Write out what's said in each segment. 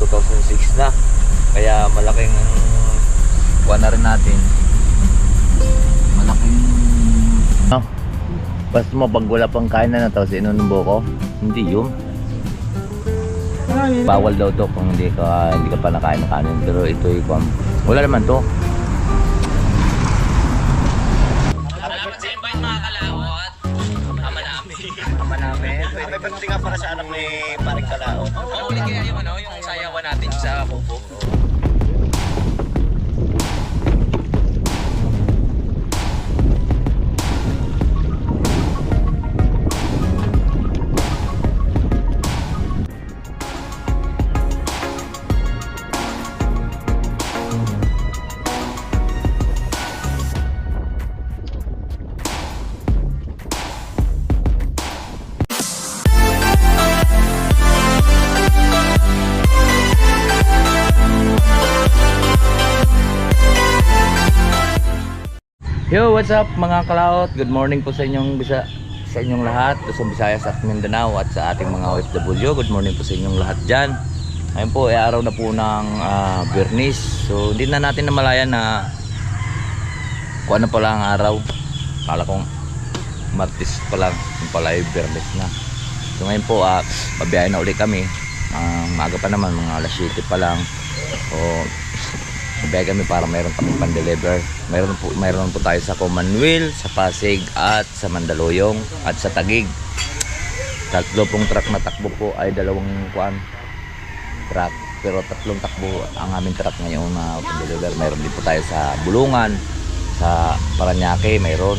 2006 na. Kaya malaking kuha na rin natin. Malaking basta mo pag wala pang kain na tapos inunumbo ko, hindi yun. Bawal daw to kung hindi ka pa nakain ng kanin. Pero ito wala naman to. Salamat sa invite mga kalaot. Ama namin. May pagdating nga para sa anak ni Paring Kalaot. Oo, uli kaya yung sayawan natin sa Kubo. Yo, what's up mga kalaot? Good morning po sa inyong lahat, sa Visayas at Mindanao at sa ating mga OFW. Good morning po sa inyong lahat dyan. Ngayon po ay araw na po ng Biyernes. So hindi na natin namalayan na kung ano pala ang araw. Kala kong Martes pa lang, yung pala ay Biyernes na. So ngayon po mabiyahe na ulit kami. Maaga pa naman, mga alas 7 pa lang. O mabiyahe kami para mayroon kami pan-deliver. Mayroon po tayo sa Commonwealth, sa Pasig at sa Mandaluyong at sa Taguig. Tatlo pong truck na takbo po ay dalawang truck, pero tatlong takbo ang aming truck ngayon na pan-deliver. Mayroon din po tayo sa Bulungan, sa Paranaque mayroon.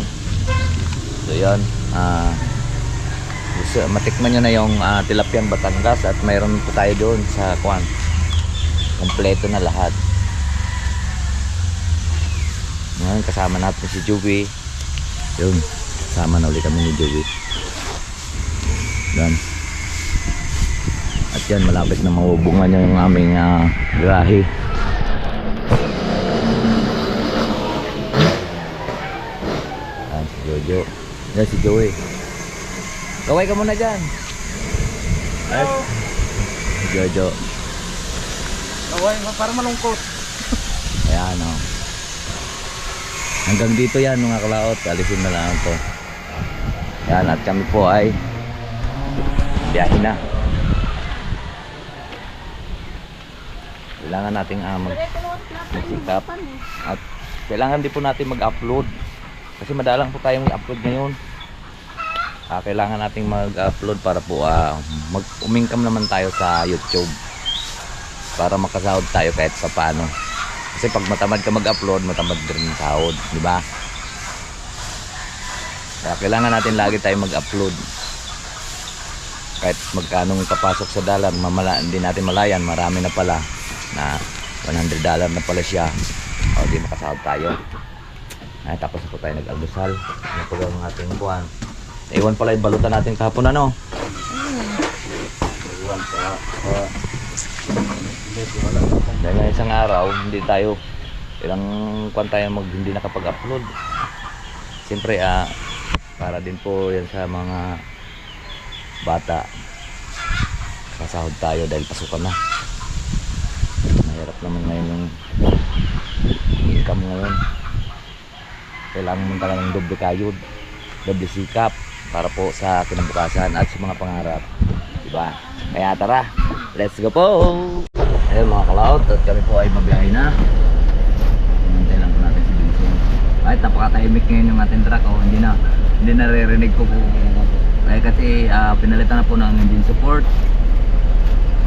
So yun, matikman nyo na yung Tilapiyang Batangas at mayroon po tayo doon sa kompleto na lahat. Ngayon kasama natin si Joey. Yun, kasama na ulit kami ni Joey. Yan. At yan, malapit na mabubungan yung aming grahe. Yan si Jojo. Yan si Joey. Kaway ka muna dyan. Hello. Si Jojo. Kaway, para malungkot. Ayan o. Hanggang dito yan mga kalaot, alisin na lang ito. Yan, at kami po ay biyahe na. Kailangan nating magsikap at kailangan din po natin mag-upload kasi madalang po tayong mag-upload ngayon. Kailangan nating mag-upload para po umingkam naman tayo sa YouTube para makasahod tayo kahit sa paano. Kasi pag matamad ka mag-upload, matamad din sahod, di ba? Kaya kailangan natin lagi tayo mag-upload. Kahit magkanong papasok sa dalan, hindi natin malayan, marami na pala na $100 na pala siya. O di makasahod tayo. Tapos po tayo nag-almusal. Ano po ang ating buwan? Iwan pala yung balutan natin kahapon ano? Iwan pa. Dahil isang araw hindi tayo hindi nakapag-upload. Siyempre para din po yan sa mga bata. Kasahod tayo dahil pasukan na. Mahirap naman ngayon yung income ngayon. Kailangan mo talaga ng doble kayod, doble sikap para po sa kinabukasan at sa mga pangarap, diba? Kaya tara, let's go po! Ayun mga kalaot, at kami po ay mabiyahe na. Hintay lang po natin si Vincent. Kahit napakatahimik ngayon yung ating truck, hindi na naririnig ko po. Kasi pinalitan na po ng engine support.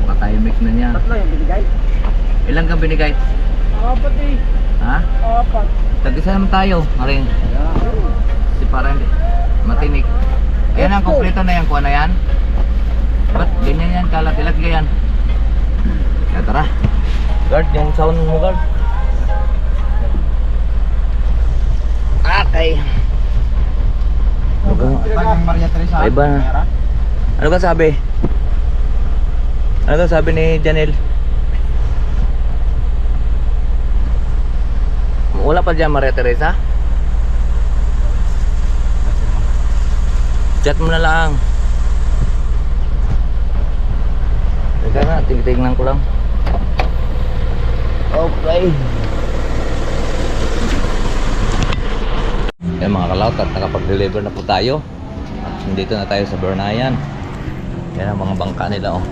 Napakatahimik na niya. Tatlo yung binigay? Ilang kang binigay? Apat eh. Ha? Apat. Tag-isa naman tayo, maring. Kasi parang matinik. Ayan ang kompleto na yan, kuha na yan. Ba't ganyan yan, kalat-ilat ganyan. Kaya tara. Guard, yung sound mo guard. Okay. Pag Maria Teresa. Ay ba? Ano ka sabi? Ano ka sabi ni Janelle? Wala pa dyan Maria Teresa? Chat mo na lang. Teka na, tingnan ko lang. Okay. Yan mga kalaot, at nakapag-deliver na po tayo. At nandito na tayo sa Bernayan. Yan ang mga bangka nila oh.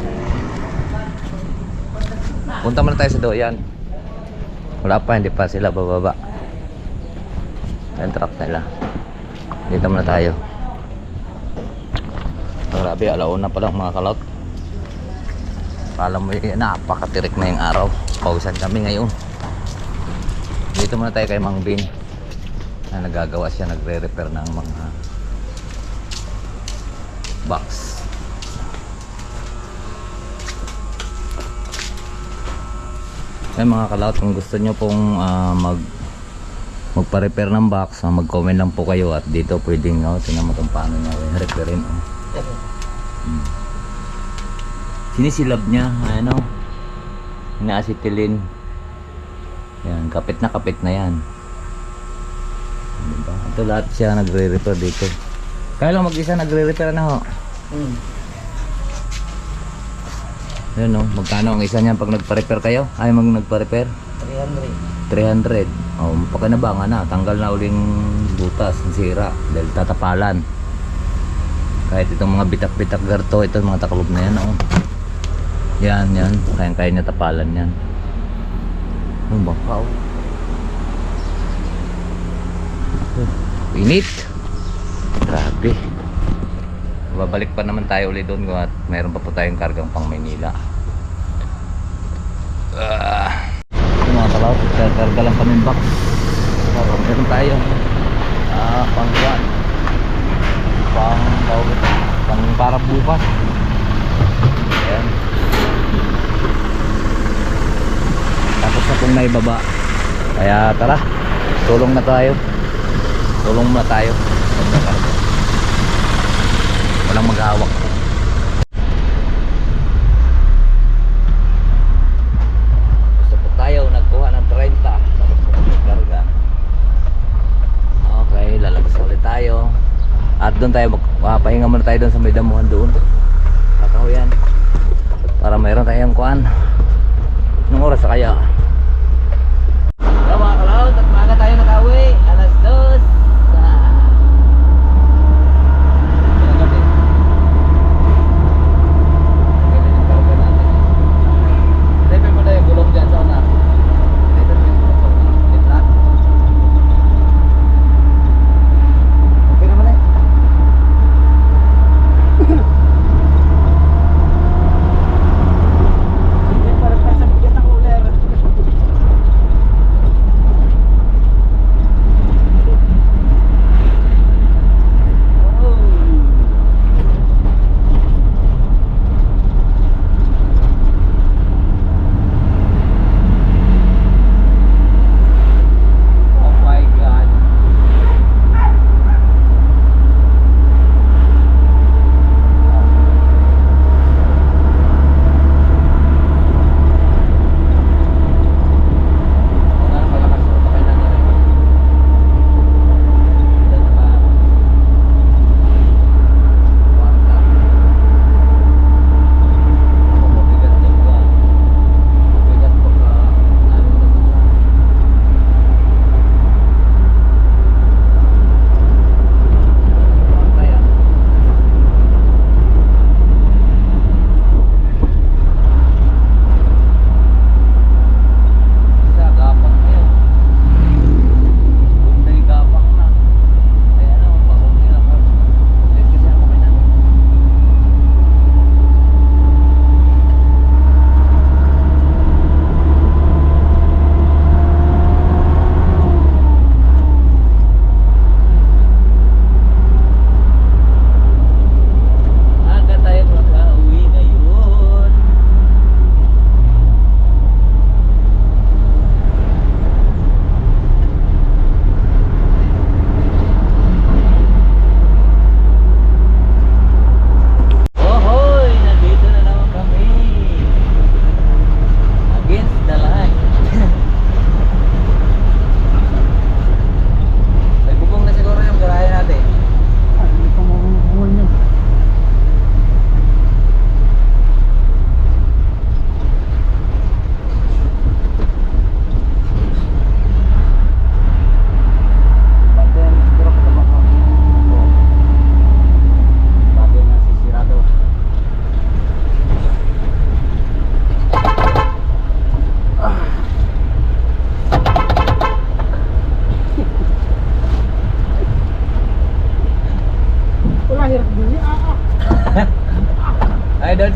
Punta muna tayo sa Doyan. Wala pa, hindi pa sila bababa. Yung truck nila. Dito muna tayo. Grabe, alauna pa lang mga kalaot. Alam mo yun, napakatirik na yung araw. Pausan kami ngayon. Dito muna tayo kay Mang Bin. Na nagagawa siya, nagre-repair ng mga box. Yan mga kalaot, kung gusto nyo pong magpa-repair ng box, mag-comment lang po kayo at dito pwedeng tingnan mo kung paano nyo repairin. Sinisilab niya, ina-acetylene. Yan, kapit na yan. Diba? Ito lahat siya nagre-repair dito. Kaya lang mag-isa nagre-repair na ho. Yan o, magkano ang isa niyan pag nagpa-repair kayo? Ay, nagpa-repair? 300. Oh, pakinabangan na. Tanggal na uling butas, sira. Dahil tatapalan. Kahit itong mga bitak-bitak garto, ito mga taklob na yan oh. Yan. Kaya niya tapalan yan. Ang bakaw. Init. Grabe. Babalik pa naman tayo ulit doon at mayroon pa po tayong kargang pang Maynila. Ito mga kalaot, karga lang kami box. Meron tayo pang kuwan, pang para bukas. Ayan. Tapos na pong naibaba. Kaya tara, tulong na tayo. Tulong muna tayo. Walang maghawak. Gusto po tayo nagkuha ng 30. Tapos po magkarga. Okay, lalabas ulit tayo. At doon tayo pahinga muna tayo doon sa may damuhan doon. Kakahuyan. Para mayroon tayong kuhan. Anong oras na kaya? Hello mga kalaot, at maaga tayo nakauwi. Alas 2.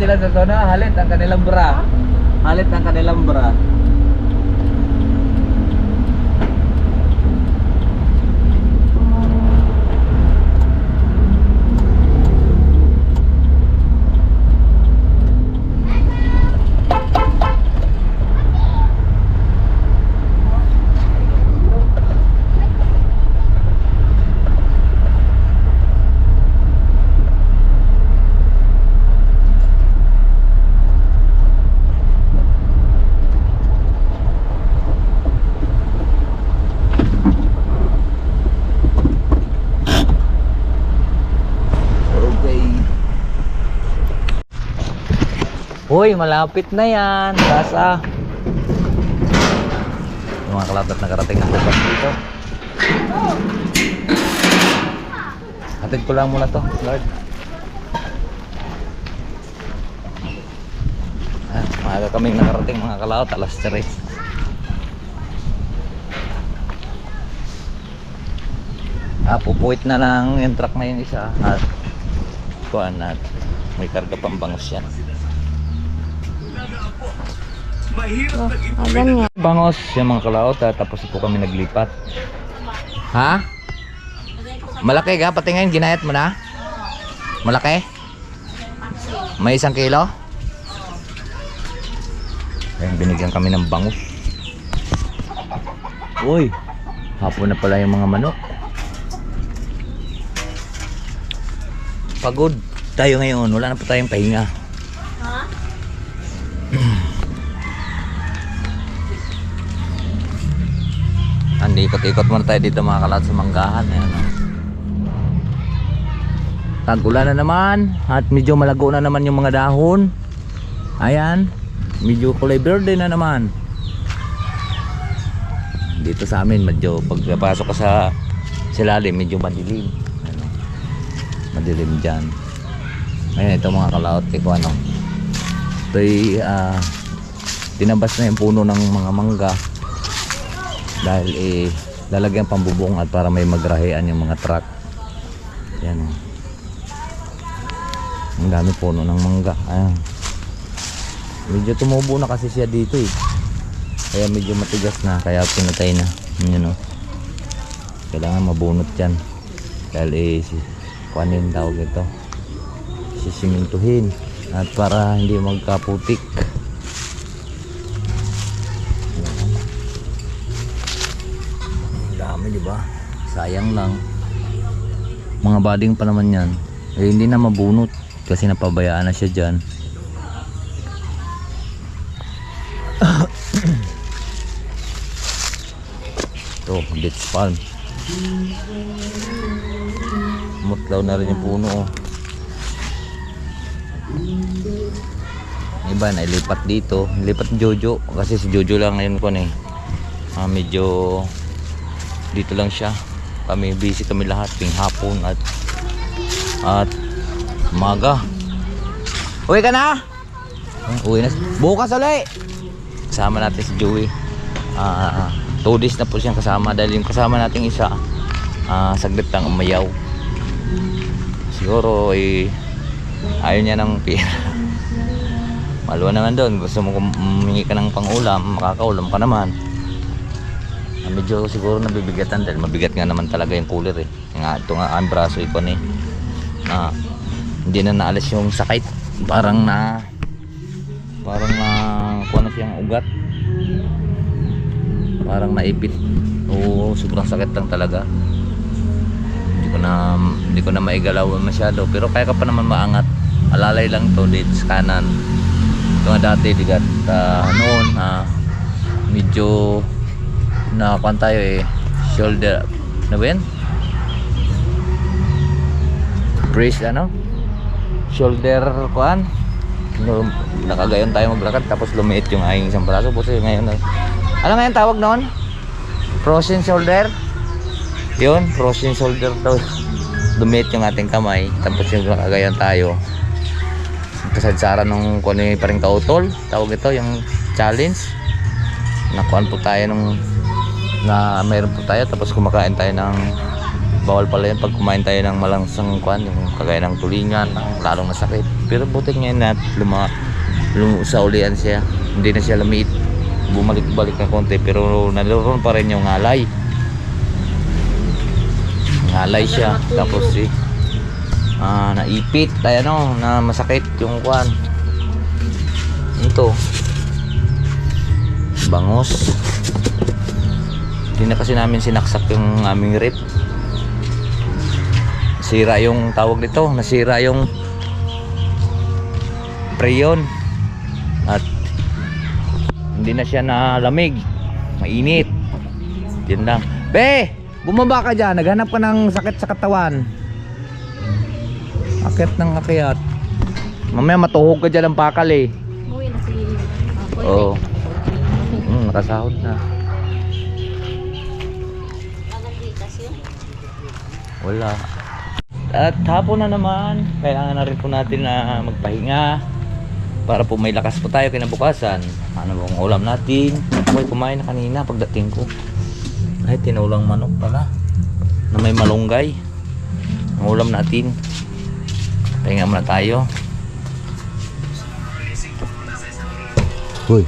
sila sa zona, halit ang kanilang bra. Halit ang kanilang bra. Uy, malapit na yan. Tasa. Yung mga kalabat nakarating na bukas dito. Hatid ko lang muna to, Lord. Maaga kaming nakarating mga kalaot, alas 3. Pupuwit na lang yung truck na yung isa. At kuhaan na. May karga pang bangus yan. Ganyan. Bangos yung mga kalaot, tapos po kami naglipat. Ha? Malaki ka? Pati ngayon ginayat mo na? Malaki? May 1 kilo? Ayun, binigyan kami ng bangus. Uy, hapon na pala yung mga manok. Pagod tayo ngayon, wala na pa tayong pahinga. Ikot-ikot muna tayo dito mga kalaot sa manggahan. Ayan, tag-ulan na naman at medyo malago na naman yung mga dahon. Ayan, medyo kulay verde na naman. Dito sa amin medyo pagpasok ka sa silalim medyo madilim. Ano, madilim dyan. Ayan, ito mga kalaot ko ano. Ito'y tinabas na yung puno ng mga mangga dahil lalagyan pambubong at para may magrahean yung mga truck. Yan o, ang dami puno ng mangga. Ayan, medyo tumubo na kasi siya dito kaya medyo matigas na, kaya pinatay na. Yun o, kailangan mabunot yan dahil kuanin tawag ito, sisimintuhin at para hindi magkaputik. Diba? Sayang lang. Mga bading pa naman yan. Hindi na mabunot kasi napabayaan na siya dyan. Ito, beach palm. Mutlaw na rin yung puno. Iba na ilipat dito. Ilipat Jojo kasi si Jojo lang ngayon ko medyo dito lang siya. Kami busy kami lahat ting hapon at umaga. Uwi ka na? Uwi na. Bukas ulit. Kasama natin si Joey. 2 days na po siyang kasama dahil yung kasama nating isa saglit lang umayaw. Siguro ayaw niya ng pera. Maluwa naman doon. Gusto mo humingi ka ng pangulam, makakaulam ka naman. Medyo siguro nabibigatan dahil mabigat nga naman talaga yung cooler nga ito nga ang braso ko hindi na naalis yung sakit, parang na kuha na siyang ugat, parang naipit. Sobrang sakit lang talaga. Hindi ko na maigalaw masyado pero kaya ka pa naman maangat. Alalay lang to dito sa kanan. Ito nga dati bigat noon medyo nakakuan tayo shoulder na ba yan? Brace shoulder kuan. Nakagayon tayo maglakad tapos lumiit yung aking isang braso. Buti ngayon ano nga yung tawag noon? Frozen shoulder. Yun, frozen shoulder daw. Lumiit yung ating kamay tapos yung nakagayon tayo. Kasadsaran nung kuan pa rin kautol. Tawag ito yung challenge. Nakuan po tayo nung na mayroon po tayo tapos kumakain tayo ng bawal pala yan pag kumain tayo ng malangsang kwan, yung kagaya ng tulingan, lalong masakit. Pero buti ngayon na sa ulian siya, hindi na siya lumiit, bumalik-balik na konti, pero naroon pa rin yung ngalay siya. Tapos naipit ay na masakit yung kwan. Ito bangos. Hindi na kasi namin sinaksak yung aming rip. Sira yung tawag nito, nasira yung preyon at hindi na siya nalamig, mainit. Yun lang. Be, bumaba ka dyan, naghanap ka ng sakit sa katawan. Akit ng akyat. Mamaya matuhog ka dyan ng pakal eh. Uwi na si Oo. Nakasahod na. Wala. At hapon na naman, kailangan na rin po natin na magpahinga para po may lakas po tayo kinabukasan. Ano bang ulam natin? Ako'y kumain na kanina pagdating ko. Ay, tinulang manok pala na may malunggay. Ang ulam natin. Pahinga muna tayo. Hoy.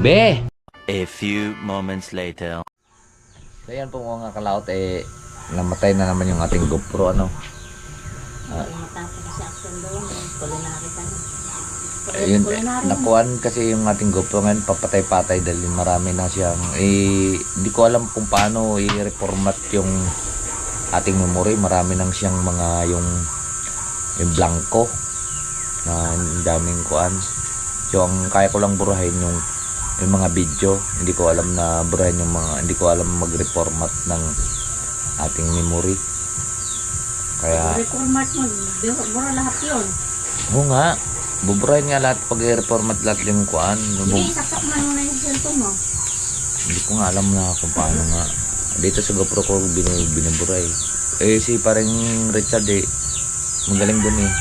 Be! A few moments later. So yan po mga kalaot, namatay na naman yung ating GoPro, ano. matapos si action doon, culinary ka na. Ayun, nakuhan kasi yung ating GoPro ngayon, papatay-patay dahil marami na siyang, hindi ko alam kung paano i-reformat yung ating memory. Marami nang siyang mga yung blanco na daming kuan. So ang kaya ko lang burahin yung mga video. Hindi ko alam na burahin yung mga, hindi ko alam mag-reformat ng ating memory. Kaya reformat mo, bura lahat yun. oo nga, buburahin nga lahat pag i-reformat lahat yung kuan. Hindi, saksak man mo na yung cellphone mo. Hindi ko nga alam na kung paano nga. Dito sa GoPro ko binuburay. Si parang Richard magaling dun eh.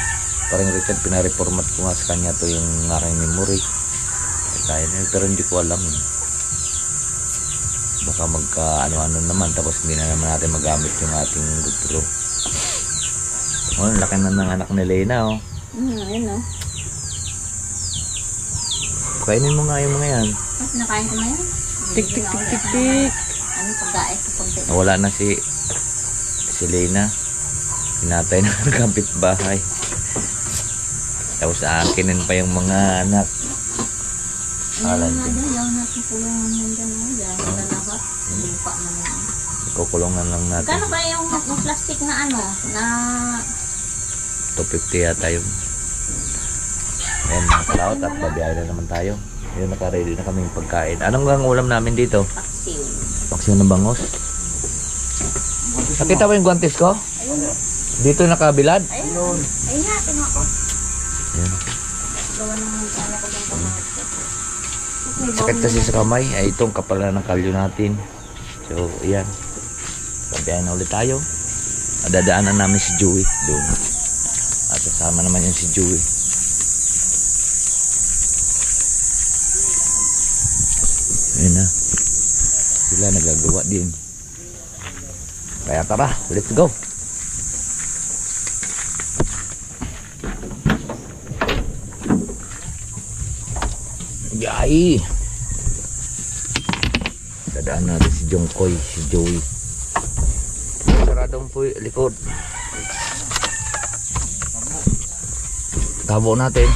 Parang Richard, pina-reformat ko nga sa kanya to yung aking memory. Pero hindi ko alam eh. Baka magka ano-ano naman, tapos hindi na naman natin magamit yung ating GoPro. Oh, laki na ng anak ni Lena oh. Ayun o. Kainin mo nga yung mga yan. Mas nakain ko na yan. Tik tik tik tik tik. Ano pagkain ko konti. Nawala na si Lena. Pinatay na ng kapitbahay. Tapos aakinin pa yung mga anak. Alam nga dyan, yung natin kulungan yan dyan. Dahil na lahat. Lupa na yan. Kukulungan lang natin. Kano ba yung plastic na ano? Na 250 yata yun. Ayan mga kalaot at babiyahe na naman tayo. Ayun, naka-ready na kaming pagkain. Anong ang ulam namin dito? paksiw. Paksiw ng bangos. Nakita mo yung guantes ko? Ayun. Dito nakabilad. Ayun. Ayun nga, tinuha ko. Ayan. Gawa ng ano ko bang kamay. Sakit kasi sa kamay. Ay itong kapal na ng kalyo natin. So ayan. Babiyahe na ulit tayo. Dadaanan namin si Joey doon. At kasama naman yung si Joey. Ayun na. Sila nagagawa din. Kaya tara, let's go. Yay! Dadaan natin si Jongkoy, si Joey. Saradong po likod. Tabo natin.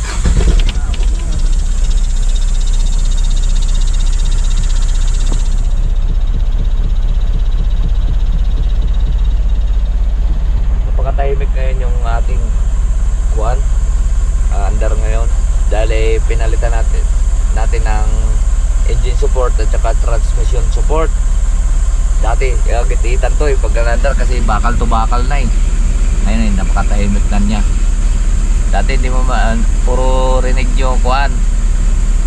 Napakatahimik ngayon yung ating kuwan. Andar ngayon. Dahil pinalitan natin ng engine support at saka transmission support. Dati, kititan to pag andar kasi bakal to bakal na eh. Ngayon napakatahimik na niya. Dati hindi mo puro rinig yung kuhan.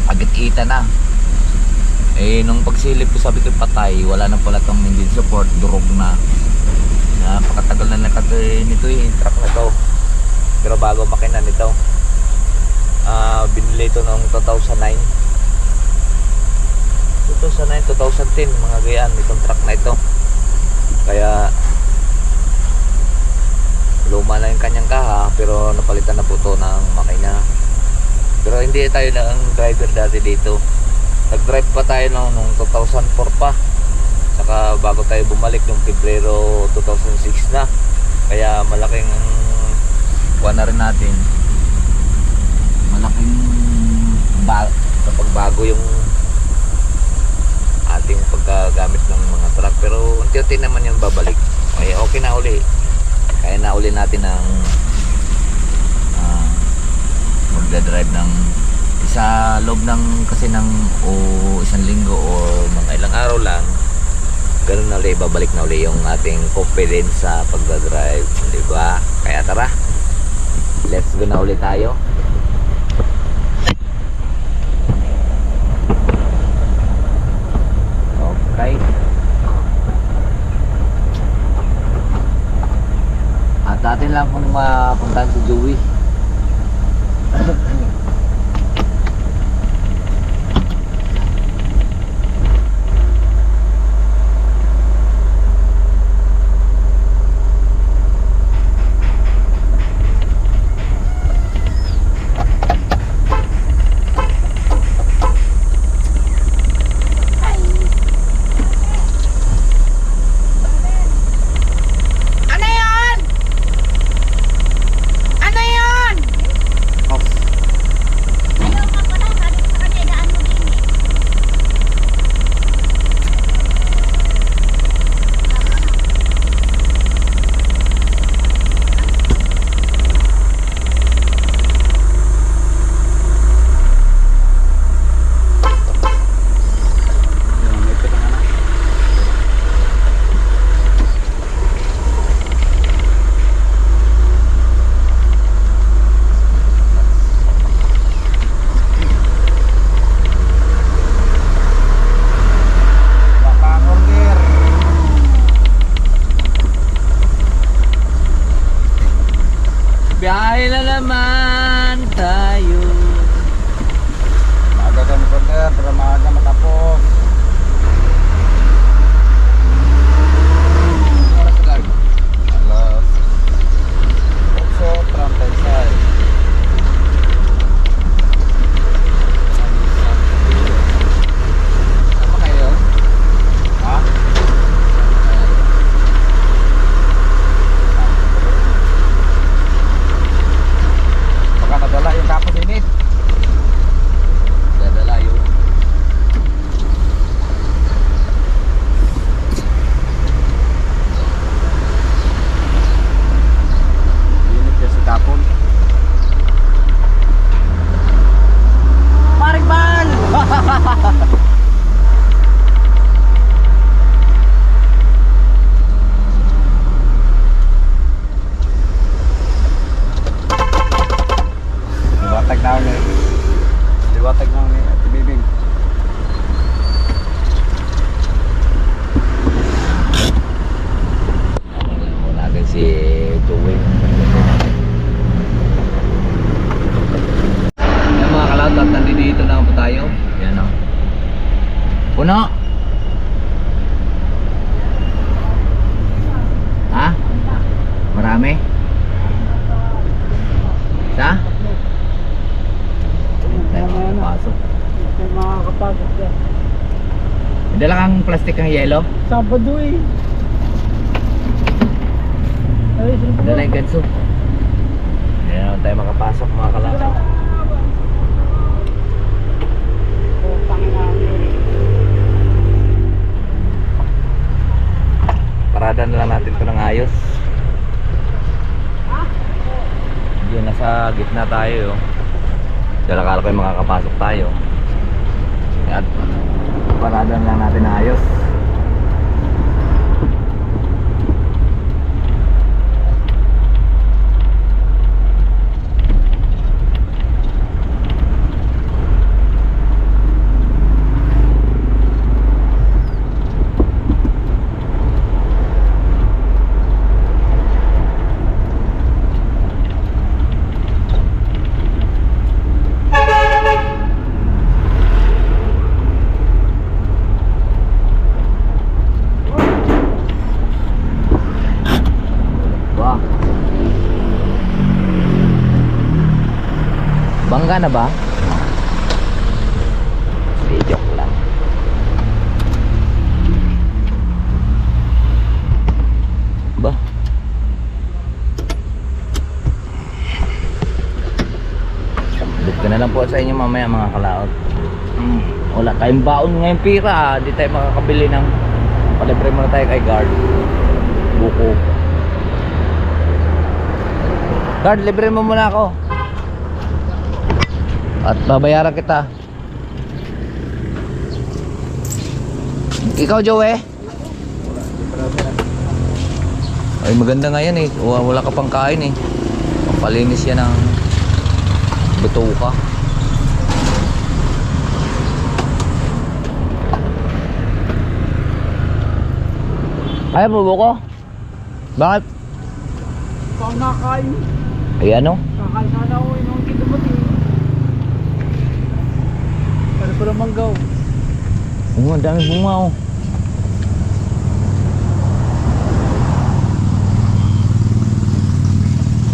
Agit-ita na. Nung pagsilip ko sabi ko patay, wala na pala tong engine support, durog na. Napakatagal na nito yung truck na to. Pero bago makina nito. Binili ito noong 2009. 2009, 2010 mga gayaan itong truck na ito. Kaya luma na yung kanyang kaha, pero napalitan na po ito ng makina. Pero hindi tayo na ang driver dati dito. Nag-drive pa tayo nung 2004 pa. Saka bago tayo bumalik yung Pebrero 2006 na. Kaya malaking kuha na rin natin. Malaking kapag bago yung ating paggagamit ng mga truck. Pero unti-unti naman yung babalik. Kaya okay na uli. Kaya na uli natin ang magdadrive ng sa loob ng kasi ng isang linggo o mga ilang araw lang. Ganun na uli, babalik na uli yung ating confidence sa pagdadrive, di ba? Kaya tara, let's go na uli tayo. Okay. At atin lang kung mapuntahan si Joey. Biyahe na naman tayo. Maaga kami konter, para maaga matapos. Oras na lang. Alas 8:36. Sama kayo? Ha? Baka nadala yung kapos init. Dadala yun. Init kasi kapon. Paring bal! Liwatag na ni. Liwatag na ni Ate Bibing. Wala agad si Joey. Yan mga kalautot, nandito na po tayo. Yan o. Puno! Ha? Marami? Isa? Tayo makakapasok. May makakapasok dyan. May dala kang plastic ng yelo? Sabado eh. Ay, May dala yung ganso. Yan tayo makapasok mga kalautot. Parada na lang natin ito ng ayos. Yun, nasa gitna tayo. Dahil akala ko yung makakapasok tayo. At parada na lang natin ng ayos. Bumangga na ba? Hindi, joke lang. Ba? Sambit ko na lang po sa inyo mamaya mga kalaot. Wala tayong baon ngayong pira. Hindi tayo makakabili ng palibre muna tayo kay guard. Buko. Guard, libre mo muna ako. At babayaran kita. Ikaw, Joe, ay maganda nga yan eh. Wala ka pang kain eh. Pampalinis yan ng butuka. Ayaw mo buko? Bakit? Pang nakain. Ay ano? Kakain sana ako yung kitubot eh. Pero pala manggaw. Oo, ang dami bunga oh.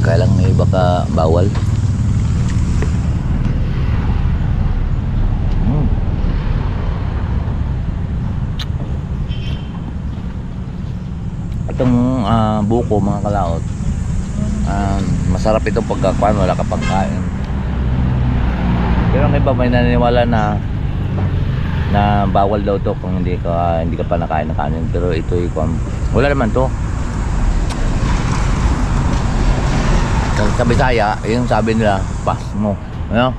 Kaya lang may baka bawal. Itong buko mga kalaot, masarap itong pagkakuan, wala ka pang kain. Pero ang iba may naniniwala na bawal daw to kung hindi ka pa nakain ng kanin. Pero ito wala naman to. Sa Bisaya, yung sabi nila, pas mo. Ano?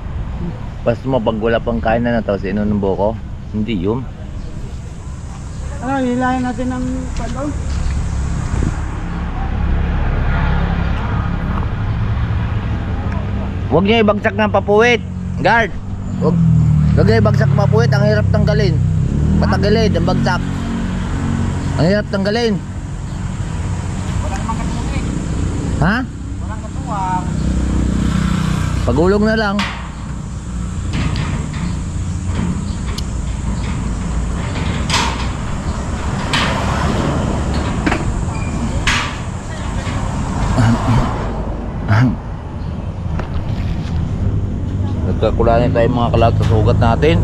Pas mo pag wala pang kain na tapos inom ng buko. Hindi yun. Ano, hilahin natin ng palaw. Huwag niyo ibagsak ng papuwit. Guard. Huwag niyo ibagsak ng papuwit. Ang hirap tanggalin. Patagilid ang bagsak. Ang hirap tanggalin. Wala namang katuwag eh. Ha? Walang katuwag. Pagulong na lang. Nagkakulanin tayo mga kalat sa sugat natin.